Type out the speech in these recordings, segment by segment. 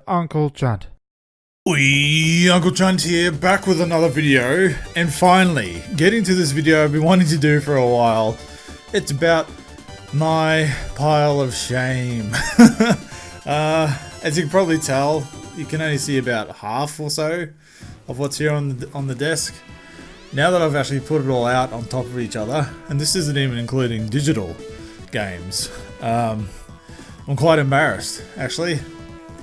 Uncle Chunt. Oi, Uncle Chunt here, back with another video, and finally, getting to this video I've been wanting to do for a while. It's about my pile of shame. As you can probably tell, you can only see about half or so of what's here on the desk. Now that I've actually put it all out on top of each other, and this isn't even including digital games, I'm quite embarrassed, actually.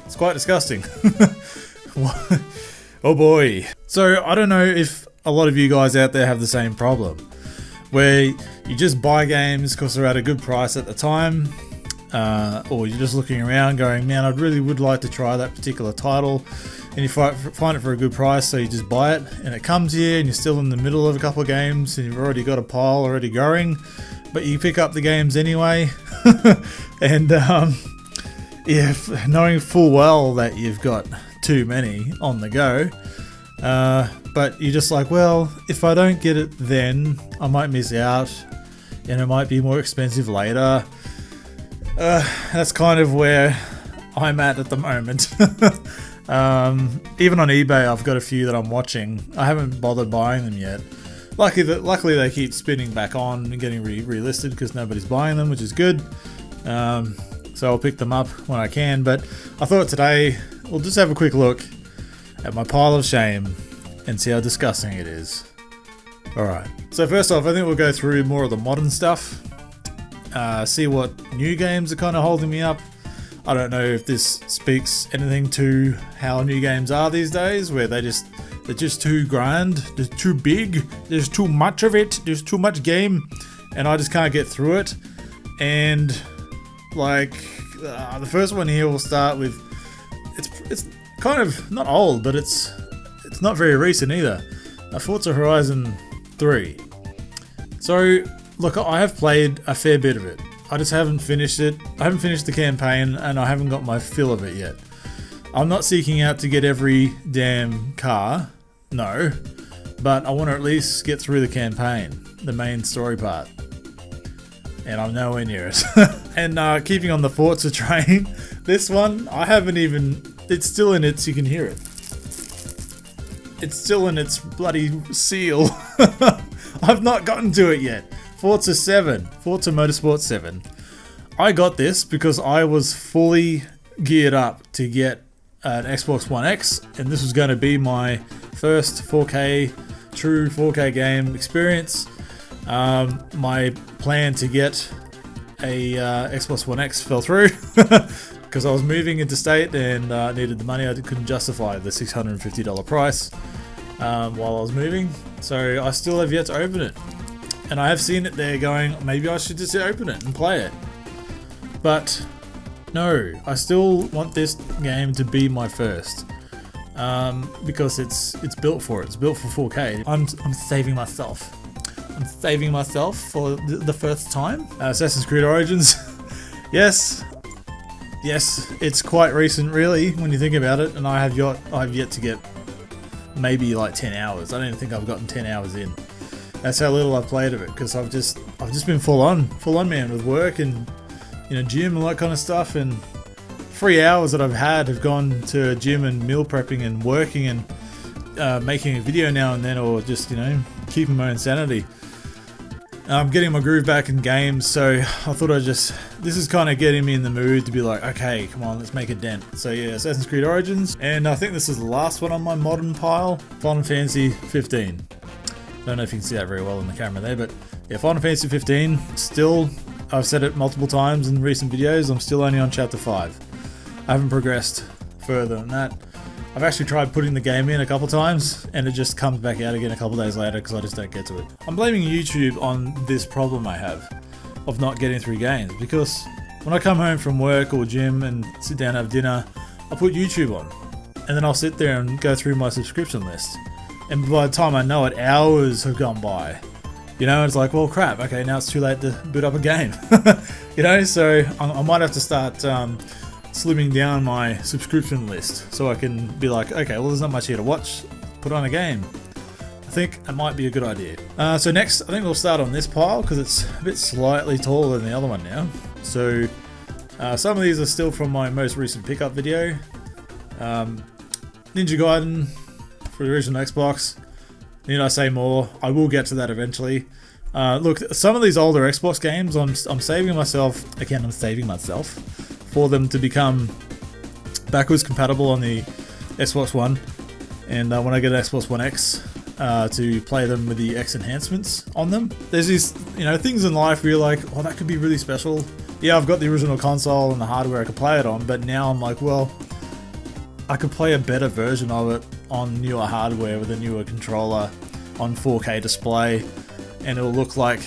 It's quite disgusting. Oh boy. So I don't know if a lot of you guys out there have the same problem, where you just buy games because they're at a good price at the time, or you're just looking around going, man, I really would like to try that particular title, and you find it for a good price, so you just buy it, and it comes here and you're still in the middle of a couple of games and you've already got a pile already going, but you pick up the games anyway. And yeah, knowing full well that you've got too many on the go, but you're just like, well, if I don't get it then I might miss out and it might be more expensive later. That's kind of where I'm at the moment. Even on eBay I've got a few that I'm watching. I haven't bothered buying them yet. Luckily they keep spinning back on and getting relisted because nobody's buying them, which is good. So I'll pick them up when I can, but I thought today we'll just have a quick look at my pile of shame and see how disgusting it is. Alright, so first off I think we'll go through more of the modern stuff, see what new games are kind of holding me up. I don't know if this speaks anything to how new games are these days, where they're just too grand, they're too big, there's too much of it, there's too much game, and I just can't get through it. And like the first one here we'll start with, it's kind of not old, but it's not very recent either. Forza Horizon 3. So look, I have played a fair bit of it. I just haven't finished it. I haven't finished the campaign and I haven't got my fill of it yet. I'm not seeking out to get every damn car, no, but I want to at least get through the campaign, the main story part. And I'm nowhere near it. And keeping on the Forza train, this one, I haven't even, it's still in its, you can hear it. It's still in its bloody seal. I've not gotten to it yet. Forza Motorsport 7. I got this because I was fully geared up to get an Xbox One X, and this was going to be my first 4K, true 4K game experience. My plan to get a Xbox One X fell through because I was moving interstate and needed the money. I couldn't justify the $650 price while I was moving, so I still have yet to open it. And I have seen it there going, maybe I should just open it and play it. But no, I still want this game to be my first. Because it's built for it. It's built for 4K. I'm saving myself. I'm saving myself for the first time. Assassin's Creed Origins. Yes, it's quite recent really when you think about it, and I've yet to get maybe like 10 hours. I don't even think I've gotten 10 hours in. That's how little I've played of it, because I've just been full on man with work and, you know, gym and all that kind of stuff, and 3 hours that I've had have gone to gym and meal prepping and working and making a video now and then, or just, you know, keeping my own sanity. I'm getting my groove back in games, so I thought this is kind of getting me in the mood to be like, okay, come on, let's make a dent. So yeah, Assassin's Creed Origins, and I think this is the last one on my modern pile, Final Fantasy 15. I don't know if you can see that very well in the camera there, but yeah, Final Fantasy 15, still, I've said it multiple times in recent videos, I'm still only on chapter 5. I haven't progressed further than that. I've actually tried putting the game in a couple times, and it just comes back out again a couple days later because I just don't get to it. I'm blaming YouTube on this problem I have of not getting through games, because when I come home from work or gym and sit down and have dinner, I put YouTube on, and then I'll sit there and go through my subscription list. And by the time I know it, hours have gone by. You know, it's like, well, crap, okay, now it's too late to boot up a game. You know, so I might have to start slimming down my subscription list so I can be like, okay, well, there's not much here to watch, put on a game. I think it might be a good idea. So next, I think we'll start on this pile because it's a bit slightly taller than the other one now. So Some of these are still from my most recent pickup video. Ninja Gaiden for the original Xbox. Need I say more? I will get to that eventually. Look, some of these older Xbox games, I'm saving myself, again, I'm saving myself for them to become backwards compatible on the Xbox One. And when I get an Xbox One X, to play them with the X enhancements on them. There's these, things in life where you're like, oh, that could be really special. Yeah, I've got the original console and the hardware I could play it on, but now I'm like, well, I could play a better version of it on newer hardware with a newer controller on 4K display, and it'll look like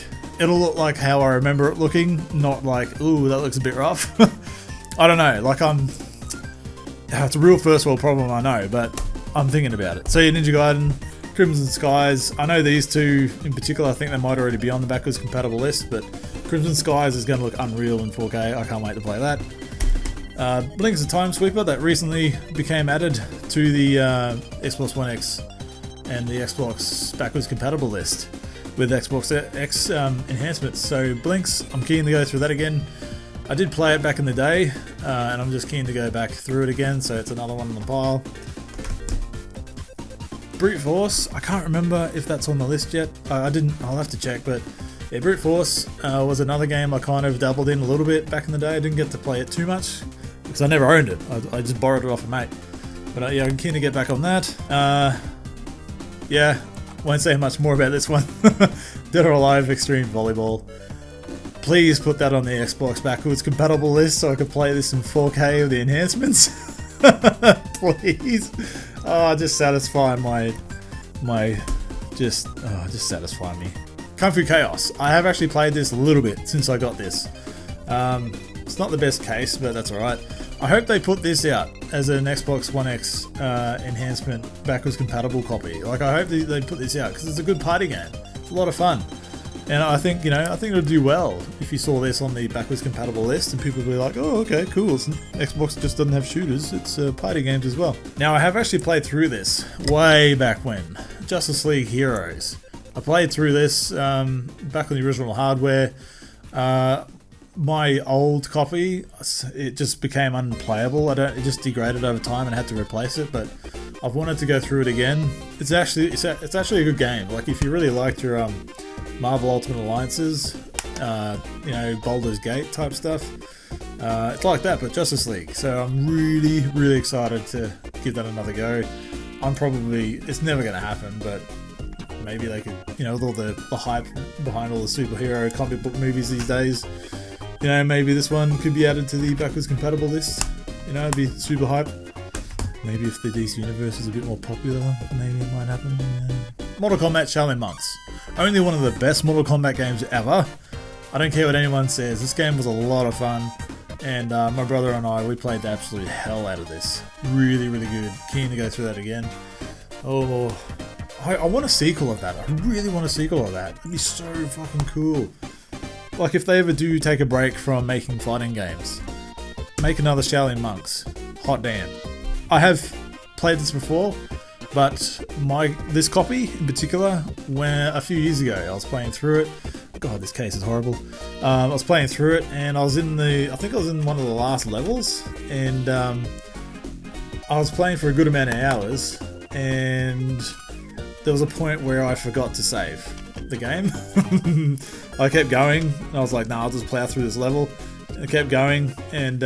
how I remember it looking, not like, ooh, that looks a bit rough. I don't know, like it's a real first world problem, I know, but I'm thinking about it. So yeah, Ninja Gaiden, Crimson Skies, I know these two in particular, I think they might already be on the backwards compatible list, but Crimson Skies is going to look unreal in 4K, I can't wait to play that. Blink's a Time Sweeper that recently became added to the Xbox One X and the Xbox backwards compatible list with Xbox X enhancements. So Blink's, I'm keen to go through that again. I did play it back in the day, and I'm just keen to go back through it again, so it's another one on the pile. Brute Force, I can't remember if that's on the list yet. I'll have to check, but yeah, Brute Force was another game I kind of dabbled in a little bit back in the day. I didn't get to play it too much because I never owned it. I just borrowed it off a mate. But yeah, I'm keen to get back on that. Yeah, won't say much more about this one. Dead or Alive Extreme Volleyball. Please put that on the Xbox backwards compatible list so I can play this in 4K with the enhancements. Please. Oh, just satisfy just satisfy me. Kung Fu Chaos. I have actually played this a little bit since I got this. It's not the best case, but that's alright. I hope they put this out as an Xbox One X enhancement backwards compatible copy. Like, I hope they put this out because it's a good party game. It's a lot of fun. And I think, it'll do well if you saw this on the backwards compatible list and people will be like, oh, okay, cool. Xbox just doesn't have shooters, it's party games as well. Now, I have actually played through this way back when. Justice League Heroes. I played through this back on the original hardware. My old copy, it just became unplayable. It just degraded over time and I had to replace it, but I've wanted to go through it again. It's actually a good game. Like, if you really liked your Marvel Ultimate Alliances, Baldur's Gate type stuff, it's like that, but Justice League. So I'm really, really excited to give that another go. It's never going to happen, but maybe they could, with all the hype behind all the superhero comic book movies these days, maybe this one could be added to the backwards compatible list. It'd be super hype. Maybe if the DC universe is a bit more popular, maybe it might happen. Mortal Kombat Shaolin Monks. Only one of the best Mortal Kombat games ever. I don't care what anyone says, this game was a lot of fun. And my brother and I, we played the absolute hell out of this. Really, really good. Keen to go through that again. Oh, I want a sequel of that. I really want a sequel of that. It'd be so fucking cool. Like, if they ever do take a break from making fighting games, make another Shaolin Monks. Hot damn. I have played this before, but this copy in particular, when a few years ago I was playing through it. God, this case is horrible. I was playing through it and I think I was in one of the last levels, and I was playing for a good amount of hours, and there was a point where I forgot to save the game. I kept going and I was like, nah, I'll just plow through this level. I kept going, and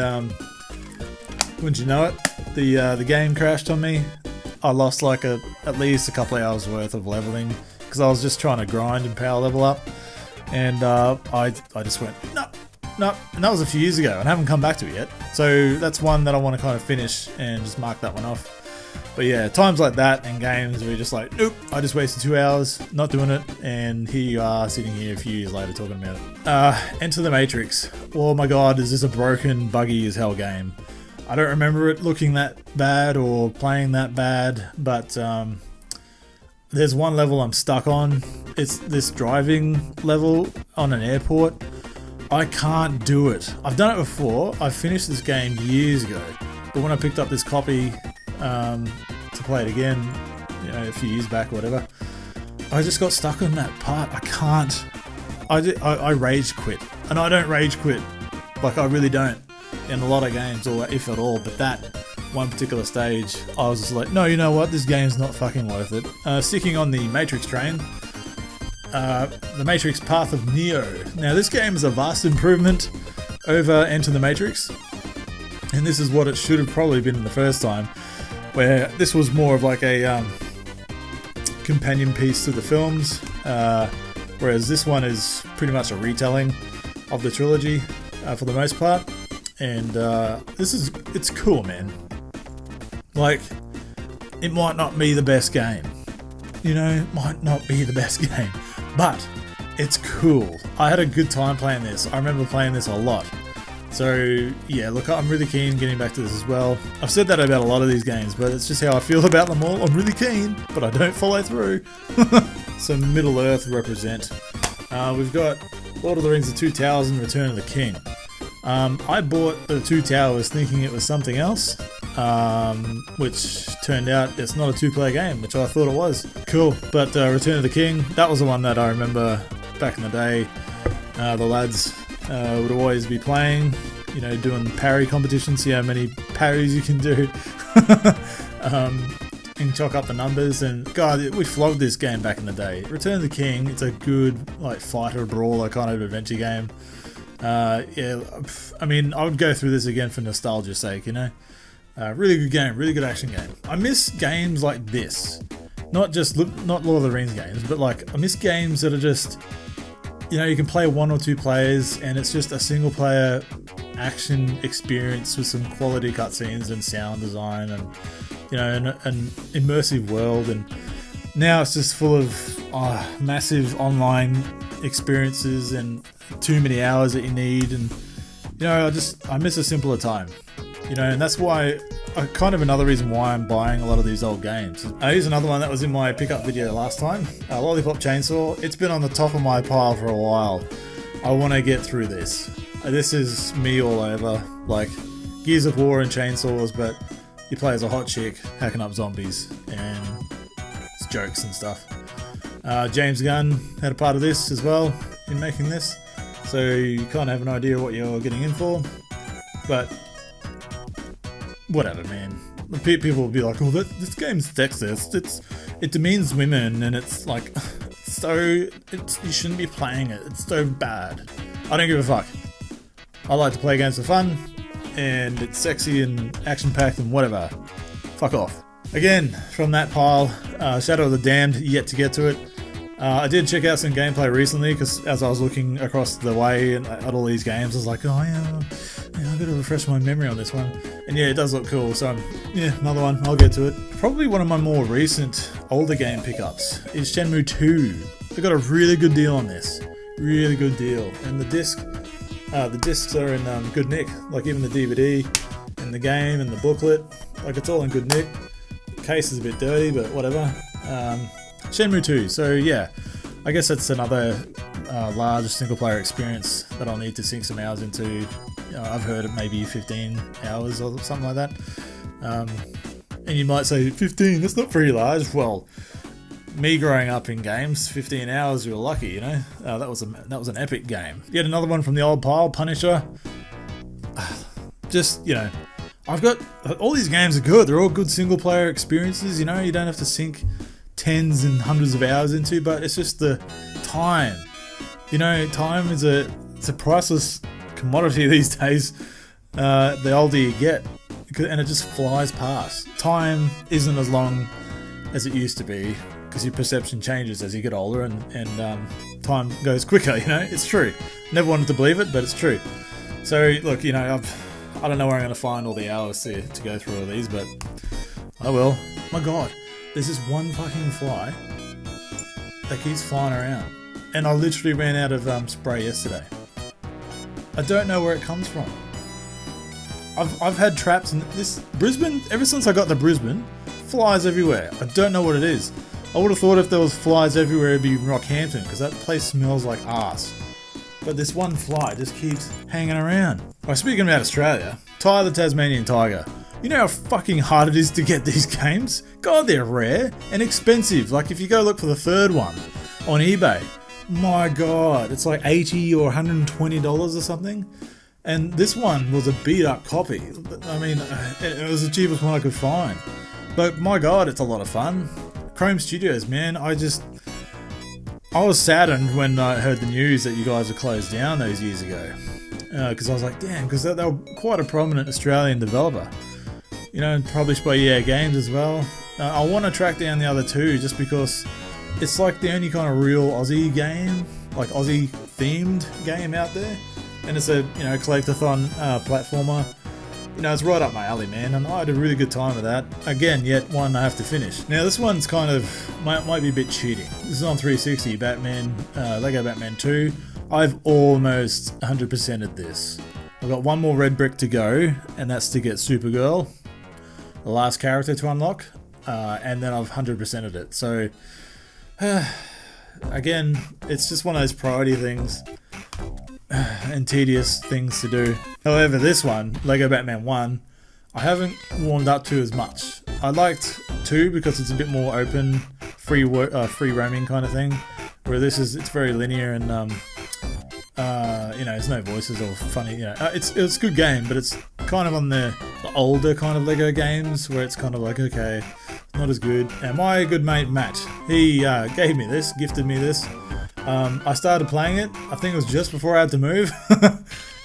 wouldn't you know it, the game crashed on me. I lost like at least a couple of hours worth of leveling because I was just trying to grind and power level up, and I just went no, and that was a few years ago and I haven't come back to it yet. So that's one that I want to kind of finish and just mark that one off. But yeah, times like that in games where you're just like, nope, I just wasted 2 hours, not doing it, and here you are sitting here a few years later talking about it. Enter the Matrix. Oh my god, is this a broken, buggy as hell game? I don't remember it looking that bad or playing that bad, but there's one level I'm stuck on. It's this driving level on an airport. I can't do it. I've done it before. I finished this game years ago, but when I picked up this copy to play it again, a few years back or whatever, I just got stuck on that part. I can't. I rage quit, and I don't rage quit. Like, I really don't. in a lot of games, or if at all, but that one particular stage, I was just like, no, you know what, this game's not fucking worth it. Sticking on the Matrix train, the Matrix Path of Neo. Now this game is a vast improvement over Enter the Matrix, and this is what it should have probably been the first time, where this was more of like a companion piece to the films, whereas this one is pretty much a retelling of the trilogy for the most part. And it's cool, man. Like, it might not be the best game, you know, it might not be the best game, but it's cool. I had a good time playing this. I remember playing this a lot. So yeah, look, I'm really keen getting back to this as well. I've said that about a lot of these games, but it's just how I feel about them all. I'm really keen, but I don't follow through. So Middle Earth represent. We've got Lord of the Rings, The Two Towers, and Return of the King. I bought The Two Towers thinking it was something else, which turned out it's not a two-player game, which I thought it was. Cool, but Return of the King, that was the one that I remember back in the day. The lads would always be playing, you know, doing parry competitions, see how many parries you can do, and chalk up the numbers. And God, we flogged this game back in the day. Return of the King, it's a good like fighter brawler kind of adventure game. Yeah, I mean, I would go through this again for nostalgia's sake, you know. Really good game, really good action game. I miss games like this, not Lord of the Rings games, but like I miss games that are just, you know, you can play one or two players and it's just a single player action experience with some quality cutscenes and sound design and, you know, an immersive world. And now it's just full of massive online experiences and too many hours that you need. And, you know, I miss a simpler time, you know, and that's why kind of another reason why I'm buying a lot of these old games. Here's another one that was in my pickup video last time, Lollipop Chainsaw. It's been on the top of my pile for a while. I want to get through this. This is me all over, like Gears of War and chainsaws, but you play as a hot chick hacking up zombies and it's jokes and stuff. James Gunn had a part of this as well in making this, so you kind of have an idea what you're getting in for, but whatever, man. People will be like, oh, this game's sexist, it demeans women, and it's like, you shouldn't be playing it, it's so bad. I don't give a fuck. I like to play games for fun, and it's sexy and action-packed and whatever. Fuck off. Again, from that pile, Shadow of the Damned, yet to get to it. I did check out some gameplay recently, because as I was looking across the way at all these games, I was like, oh yeah, I've got to refresh my memory on this one. And yeah, it does look cool, so yeah, another one, I'll get to it. Probably one of my more recent, older game pickups is Shenmue 2. They got a really good deal on this. Really good deal. And the discs are in good nick, like even the DVD and the game and the booklet, like it's all in good nick. The case is a bit dirty, but whatever. Shenmue 2, so yeah, I guess that's another large single player experience that I'll need to sink some hours into. I've heard it maybe 15 hours or something like that. And you might say, 15, that's not very large. Well, me growing up in games, 15 hours, you were lucky, you know. That was an epic game. Yet another one from the old pile, Punisher. Just, you know, I've got, all these games are good. They're all good single player experiences, you know. You don't have to sink tens and hundreds of hours into, but it's just the time. You know, time is it's a priceless commodity these days. The older you get, and it just flies past. Time isn't as long as it used to be, because your perception changes as you get older, and time goes quicker, you know. It's true. Never wanted to believe it, but it's true. So look, you know, I don't know where I'm going to find all the hours to go through all these, but I will. My god, there's this one fucking fly that keeps flying around, and I literally ran out of spray yesterday. I don't know where it comes from. I've had traps in this Brisbane, ever since I got to Brisbane, flies everywhere. I don't know what it is. I would have thought if there was flies everywhere it'd be Rockhampton, because that place smells like arse. But this one fly just keeps hanging around. Well, speaking about Australia, Ty the Tasmanian Tiger. You know how fucking hard it is to get these games? God, they're rare and expensive. Like if you go look for the third one on eBay, my god, it's like $80 or $120 or something. And this one was a beat up copy. I mean, it was the cheapest one I could find. But my god, it's a lot of fun. Chrome Studios, man, I was saddened when I heard the news that you guys were closed down those years ago. Because I was like, damn, because they were quite a prominent Australian developer. You know, published by EA Games as well. I want to track down the other two just because it's like the only kind of real Aussie game, like Aussie themed game out there. And it's a, you know, collectathon platformer. You know, it's right up my alley, man, and I had a really good time with that. Again, yet one I have to finish. Now this one's kind of, might be a bit cheating. This is on 360, Lego Batman 2. I've almost 100%ed this. I've got one more red brick to go, and that's to get Supergirl, the last character to unlock, and then I've 100%ed it. So, again, it's just one of those priority things. And tedious things to do. However, this one, Lego Batman 1, I haven't warmed up to as much. I liked 2 because it's a bit more open, free roaming kind of thing. Where this is, it's very linear and you know, there's no voices or funny. You know, it's a good game, but it's kind of on the older kind of Lego games where it's kind of like, okay, not as good. And my good mate Matt, he gave me this, gifted me this. I started playing it, I think it was just before I had to move,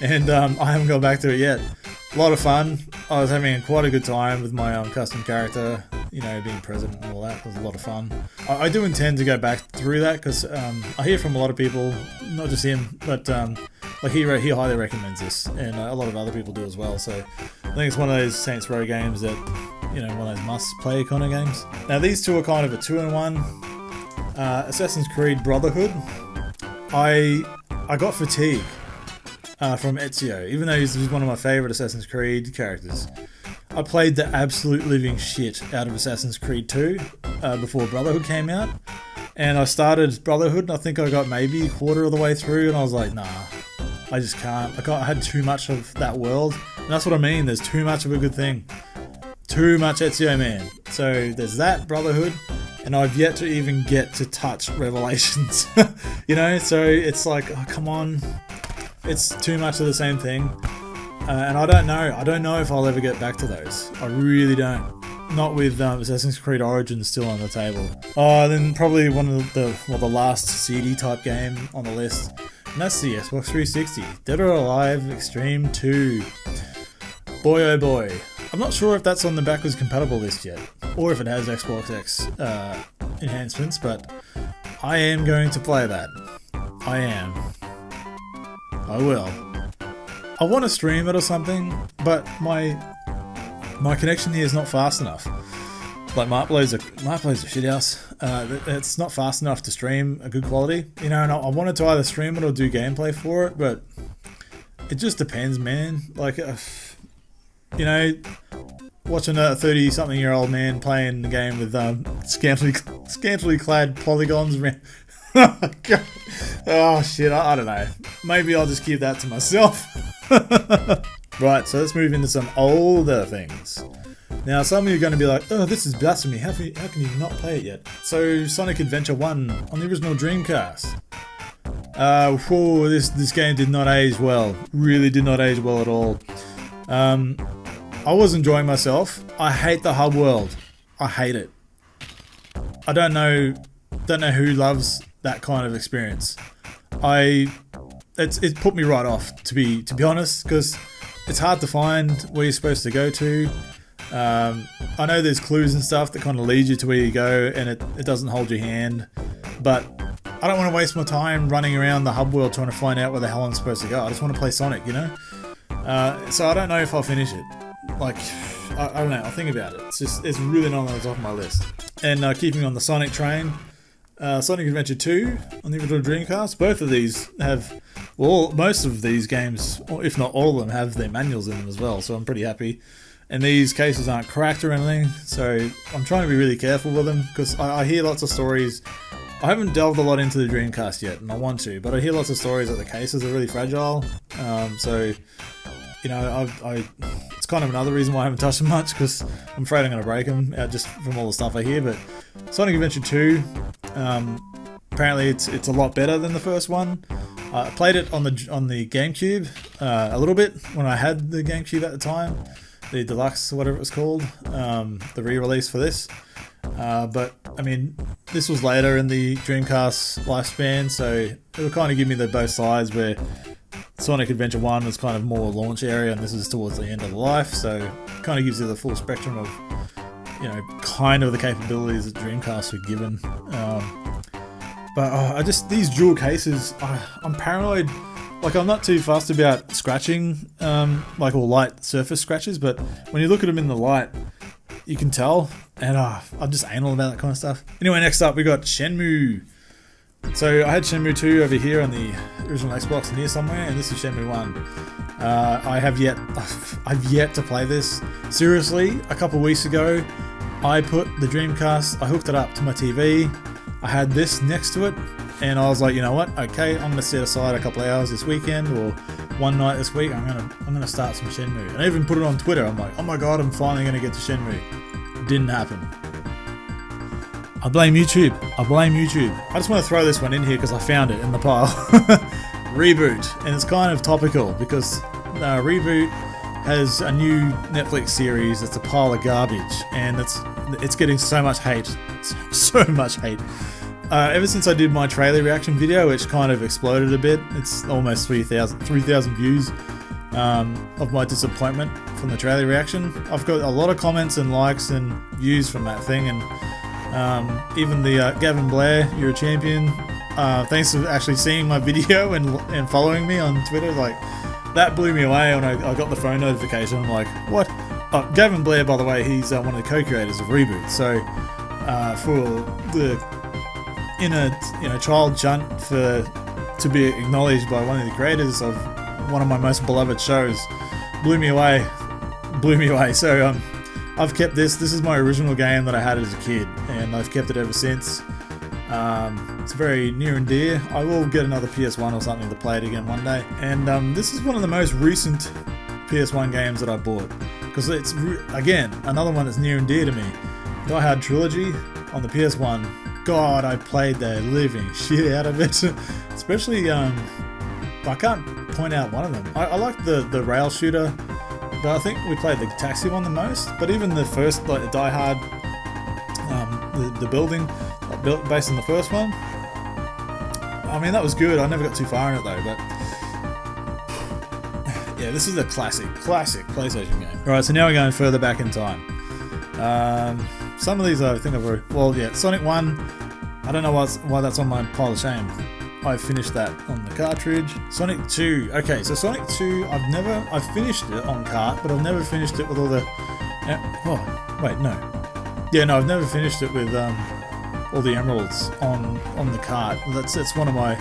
and I haven't gone back to it yet. A lot of fun. I was having quite a good time with my custom character, you know, being present and all that. It was a lot of fun. I do intend to go back through that because I hear from a lot of people, not just him, but like he highly recommends this, and a lot of other people do as well. So I think it's one of those Saints Row games that, you know, one of those must-play kind of games. Now these two are kind of a 2-in-1. Assassin's Creed Brotherhood, I got Fatigue from Ezio, even though he's one of my favourite Assassin's Creed characters. I played the absolute living shit out of Assassin's Creed 2 before Brotherhood came out, and I started Brotherhood and I think I got maybe a quarter of the way through and I was like, nah, I just can't. I had too much of that world, and that's what I mean, there's too much of a good thing. Too much Ezio, man. So there's that, Brotherhood, and I've yet to even get to touch Revelations. You know, so it's like, oh, come on, it's too much of the same thing, and I don't know if I'll ever get back to those. I really don't. Not with Assassin's Creed Origins still on the table. Oh, then probably one of the last CD type game on the list, and that's the Xbox 360, Dead or Alive Extreme 2. Boy oh boy. I'm not sure if that's on the backwards compatible list yet, or if it has Xbox X enhancements, but I am going to play that. I am. I will. I want to stream it or something, but my connection here is not fast enough. Like Markblow's a shithouse. It's not fast enough to stream a good quality. You know, and I wanted to either stream it or do gameplay for it, but it just depends, man. Like, you know, watching a 30-something-year-old man playing the game with scantily clad polygons around. Oh shit, I don't know. Maybe I'll just keep that to myself. Right, so let's move into some older things. Now, some of you are going to be like, oh, this is blasphemy. How can you not play it yet? So, Sonic Adventure 1 on the original Dreamcast. This game did not age well. Really did not age well at all. I was enjoying myself. I hate the hub world. I hate it. I don't know who loves that kind of experience. It put me right off, to be honest, because it's hard to find where you're supposed to go to. I know there's clues and stuff that kind of lead you to where you go, and it doesn't hold your hand, but I don't want to waste my time running around the hub world trying to find out where the hell I'm supposed to go. I just want to play Sonic, you know? So I don't know if I'll finish it. Like, I don't know, I'll think about it. It's really not on the top of my list. And keeping on the Sonic train, Sonic Adventure 2 on the original Dreamcast, both of these have, well, most of these games, if not all of them, have their manuals in them as well, so I'm pretty happy. And these cases aren't cracked or anything, so I'm trying to be really careful with them, because I hear lots of stories. I haven't delved a lot into the Dreamcast yet, and I want to, but I hear lots of stories that the cases are really fragile, so, you know, it's kind of another reason why I haven't touched them much, because I'm afraid I'm going to break them, just from all the stuff I hear. But Sonic Adventure 2, apparently it's a lot better than the first one. I played it on the GameCube a little bit when I had the GameCube at the time, the deluxe, whatever it was called, the re-release for this. But I mean, this was later in the Dreamcast lifespan, so it would kind of give me the both sides, where Sonic Adventure 1 was kind of more launch area, and this is towards the end of the life, so it kind of gives you the full spectrum of, you know, kind of the capabilities that Dreamcast were given. But I just, these dual cases, I'm paranoid. Like, I'm not too fussed about scratching, like, or light surface scratches, but when you look at them in the light, you can tell, and I'm just anal about that kind of stuff. Anyway, next up we got Shenmue. So I had Shenmue 2 over here on the original Xbox in here somewhere, and this is Shenmue 1. I've yet to play this. Seriously, a couple weeks ago, I put the Dreamcast, I hooked it up to my TV, I had this next to it, and I was like, you know what, okay, I'm gonna set aside a couple of hours this weekend, or one night this week, I'm gonna start some Shenmue. And I even put it on Twitter. I'm like, oh my god, I'm finally gonna get to Shenmue. Didn't happen. I blame YouTube. I just want to throw this one in here because I found it in the pile. Reboot, and it's kind of topical because Reboot has a new Netflix series that's a pile of garbage, and it's getting so much hate, so much hate. Ever since I did my trailer reaction video, which kind of exploded a bit, it's almost 3,000 views of my disappointment from the trailer reaction. I've got a lot of comments and likes and views from that thing, and even the Gavin Blair, you're a champion. Thanks for actually seeing my video and following me on Twitter. Like, that blew me away when I got the phone notification. I'm like, what? Oh, Gavin Blair, by the way, he's one of the co-creators of Reboot. So for the inner child Chunt to be acknowledged by one of the creators of one of my most beloved shows blew me away. So I've kept this. This is my original game that I had as a kid, and I've kept it ever since. It's very near and dear. I will get another PS1 or something to play it again one day. And this is one of the most recent PS1 games that I bought, because it's again another one that's near and dear to me. Die Hard Trilogy on the PS1. God, I played the living shit out of it. Especially, I can't point out one of them. I like the rail shooter, but I think we played the taxi one the most. But even the first, like the Die Hard, the building, based on the first one, I mean, that was good. I never got too far in it though, but yeah, this is a classic PlayStation game. Alright, so now we're going further back in time. Some of these I think I've already, well, yeah, Sonic 1, I don't know why that's on my pile of shame. I finished that on the cartridge. Sonic 2, okay, so Sonic 2, I've finished it on cart, but I've never finished it with all the, I've never finished it with all the emeralds on the cart. That's one of my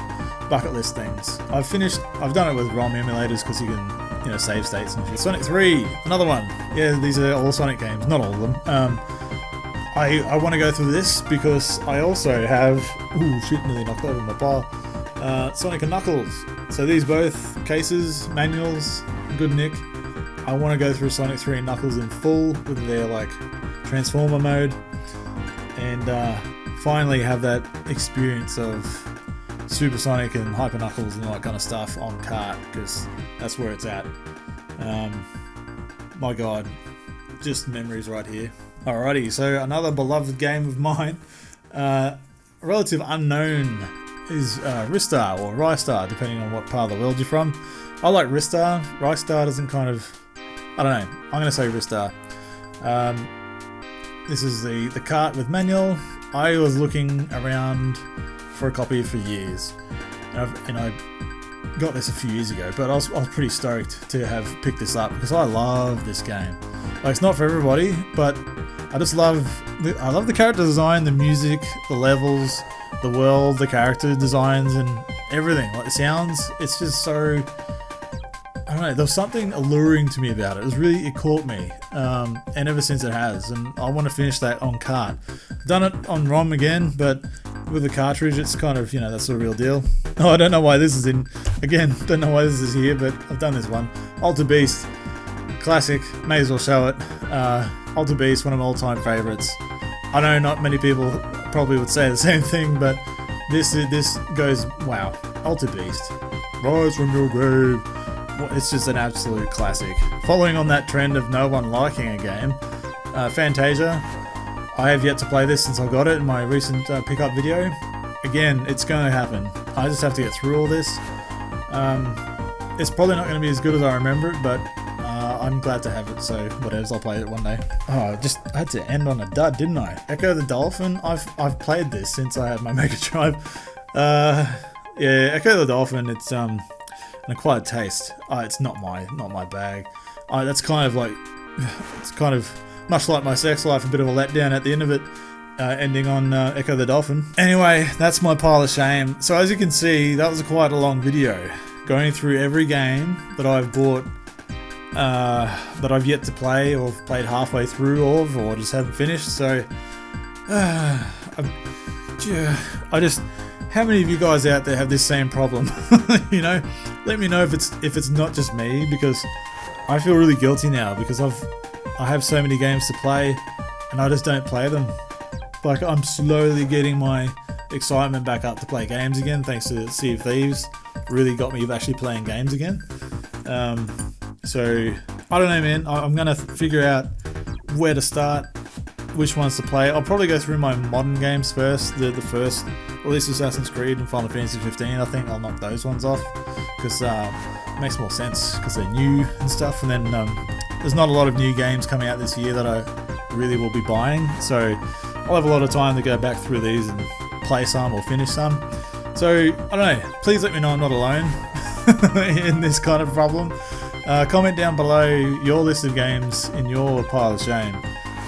bucket list things. I've done it with ROM emulators because you can, save states and shit. Sonic 3, another one. Yeah, these are all Sonic games, not all of them. I want to go through this because I also have, nearly knocked over my pile, Sonic and Knuckles. So these both cases, manuals, good nick. I want to go through Sonic 3 and Knuckles in full with their like Transformer mode, and finally have that experience of Super Sonic and Hyper Knuckles and all that kind of stuff on cart, because that's where it's at. My god, just memories right here. Alrighty, so another beloved game of mine, a relative unknown, is Ristar or Rystar, depending on what part of the world you're from. I like Ristar. Rystar doesn't kind of, I don't know, I'm going to say Ristar. This is the cart with manual. I was looking around for a copy for years, and I got this a few years ago, but I was pretty stoked to have picked this up because I love this game. Like, it's not for everybody, but I just love the character design, the music, the levels, the world, the character designs, and everything. Like the sounds, it's just so, I don't know, there was something alluring to me about it. It caught me, and ever since it has, and I want to finish that on cart. Done it on ROM again, but with the cartridge, it's kind of, that's the real deal. Oh, I don't know why this is in, again, don't know why this is here, but I've done this one. Alter Beast, classic, may as well show it. Alter Beast, one of my all-time favorites. I know not many people probably would say the same thing, but this goes, wow. Alter Beast, Rise from your grave. It's just an absolute classic. Following on that trend of no one liking a game, Fantasia, I have yet to play this since I got it in my recent pickup video. Again, it's going to happen. I just have to get through all this. It's probably not going to be as good as I remember it, but I'm glad to have it, so whatevs, I'll play it one day. Oh, I had to end on a dud, didn't I? Echo the Dolphin, I've played this since I had my Mega Drive. Yeah, Echo the Dolphin, it's an acquired taste. It's not my bag. That's kind of like, it's kind of much like my sex life, a bit of a letdown at the end of it, ending on Echo the Dolphin. Anyway, that's my pile of shame. So as you can see, that was quite a long video, going through every game that I've bought, that I've yet to play or played halfway through of, or just haven't finished. So how many of you guys out there have this same problem? You know, let me know if it's not just me, because I feel really guilty now because I have so many games to play and I just don't play them. Like, I'm slowly getting my excitement back up to play games again, thanks to Sea of Thieves. Really got me actually playing games again. So I don't know, man. I'm gonna figure out where to start, which ones to play. I'll probably go through my modern games first, the first, at least Assassin's Creed and Final Fantasy 15. I think I'll knock those ones off because it makes more sense because they're new and stuff. And then there's not a lot of new games coming out this year that I really will be buying, so I'll have a lot of time to go back through these and play some or finish some. So I don't know. Please let me know I'm not alone in this kind of problem. Comment down below your list of games in your pile of shame,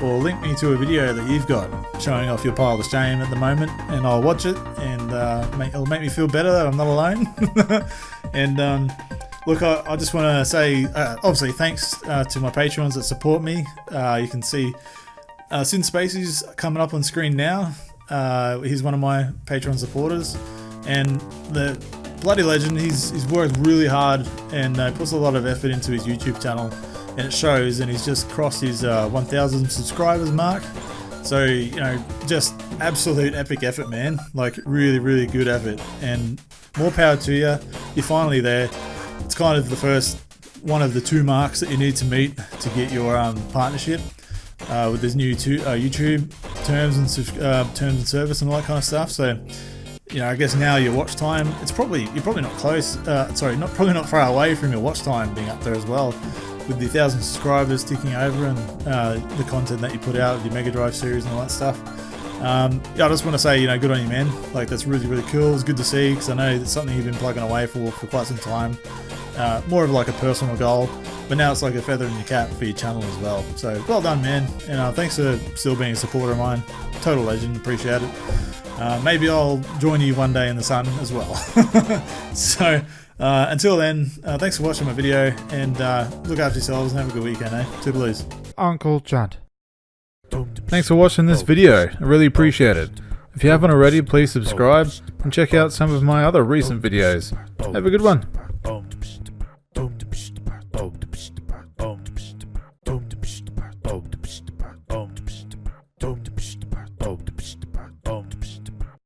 or link me to a video that you've got showing off your pile of shame at the moment, and I'll watch it, and it'll make me feel better that I'm not alone. And look, I just want to say, obviously, thanks to my Patreons that support me. You can see Sin Spacey's coming up on screen now. He's one of my Patreon supporters, and the bloody legend. He's worked really hard and puts a lot of effort into his YouTube channel, and it shows. And he's just crossed his 1,000 subscribers mark. So, you know, just absolute epic effort, man. Like, really, really good effort, and more power to you. You're finally there. It's kind of the first one of the 2 marks that you need to meet to get your partnership with this new YouTube terms and service and all that kind of stuff. So, you know, I guess now your watch time, you're probably not close. Probably not far away from your watch time being up there as well, with the 1,000 subscribers ticking over, and the content that you put out with your Mega Drive series and all that stuff. Yeah, I just want to say, you know, good on you, man. Like, that's really, really cool. It's good to see, because I know it's something you've been plugging away for quite some time. More of like a personal goal, but now it's like a feather in your cap for your channel as well. So well done, man, and thanks for still being a supporter of mine. Total legend, appreciate it. Maybe I'll join you one day in the sun as well. So until then, thanks for watching my video, and look after yourselves and have a good weekend, eh? Toodaloos. Uncle Chunt. Thanks for watching this video, I really appreciate it. If you haven't already, please subscribe and check out some of my other recent videos. Have a good one.